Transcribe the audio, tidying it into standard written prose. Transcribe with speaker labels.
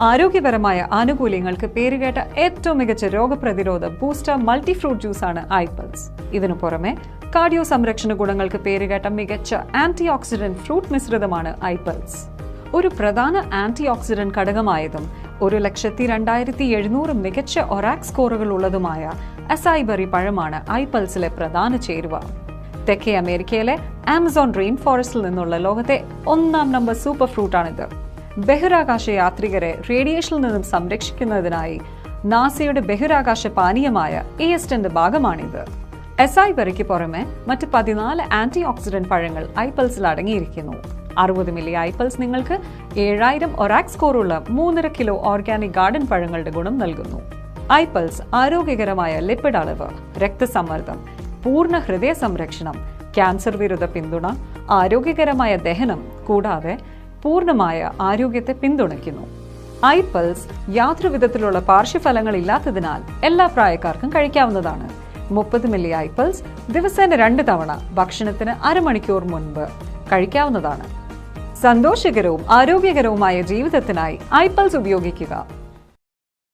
Speaker 1: ആരോഗ്യപരമായ ആനുകൂല്യങ്ങൾക്ക് പേരുകേട്ട ഏറ്റവും മികച്ച രോഗപ്രതിരോധ ബൂസ്റ്റർ മൾട്ടി ഫ്രൂട്ട് ജ്യൂസാണ് ഐപൾസ്. ഇതിനു പുറമെ കാർഡിയോ സംരക്ഷണ ഗുണങ്ങൾക്ക് പേരുകേട്ട മികച്ച ആന്റി ഓക്സിഡന്റ് ഫ്രൂട്ട് മിശ്രിതമാണ് ഐപൾസ്. ഒരു പ്രധാന ആന്റി ഓക്സിഡന്റ് ഘടകമായതും 1,02,700 മികച്ച ഒറാക് സ്കോറുകൾ ഉള്ളതുമായ അസായി ബെറി പഴമാണ് ഐപൾസിലെ പ്രധാന ചേരുവ. തെക്കേ അമേരിക്കയിലെ ആമസോൺ റെയിൻ ഫോറസ്റ്റിൽ നിന്നുള്ള ലോകത്തെ 1ാം നമ്പർ സൂപ്പർ ഫ്രൂട്ടാണിത്. ബഹിരാകാശ യാത്രികരെ റേഡിയേഷനിൽ നിന്നും സംരക്ഷിക്കുന്നതിനായി നാസയുടെ ബഹിരാകാശ പാനീയമായ ESTന്റെ ഭാഗമാണിത്. അസായി ബെറിക്ക് പുറമെ മറ്റ് 14 ആന്റി ഓക്സിഡന്റ് പഴങ്ങൾ ഐപൾസിൽ അടങ്ങിയിരിക്കുന്നു. 60 മില്ലി ഐപൾസ് നിങ്ങൾക്ക് 7000 ഒറാക് സ്കോറുള്ള 3.5 കിലോ ഓർഗാനിക് ഗാർഡൻ പഴങ്ങളുടെ ഗുണം നൽകുന്നു. ഐപൾസ് ആരോഗ്യകരമായ ലിപ്പിഡ് അളവ്, രക്തസമ്മർദ്ദം, പൂർണ്ണ ഹൃദയ സംരക്ഷണം, ക്യാൻസർ വിരുദ്ധ പിന്തുണ, ആരോഗ്യകരമായ ദഹനം കൂടാതെ പൂർണ്ണമായ ആരോഗ്യത്തെ പിന്തുണയ്ക്കുന്നു. ഐപൾസ് യാതൊരു വിധത്തിലുള്ള പാർശ്വഫലങ്ങൾ ഇല്ലാത്തതിനാൽ എല്ലാ പ്രായക്കാർക്കും കഴിക്കാവുന്നതാണ്. 30 മില്ലി ഐപൾസ് ദിവസേന 2 തവണ ഭക്ഷണത്തിന് അരമണിക്കൂർ മുൻപ് കഴിക്കാവുന്നതാണ്. സന്തോഷകരവും ആരോഗ്യകരവുമായ ജീവിതത്തിനായി ഐപൾസ് ഉപയോഗിക്കുക.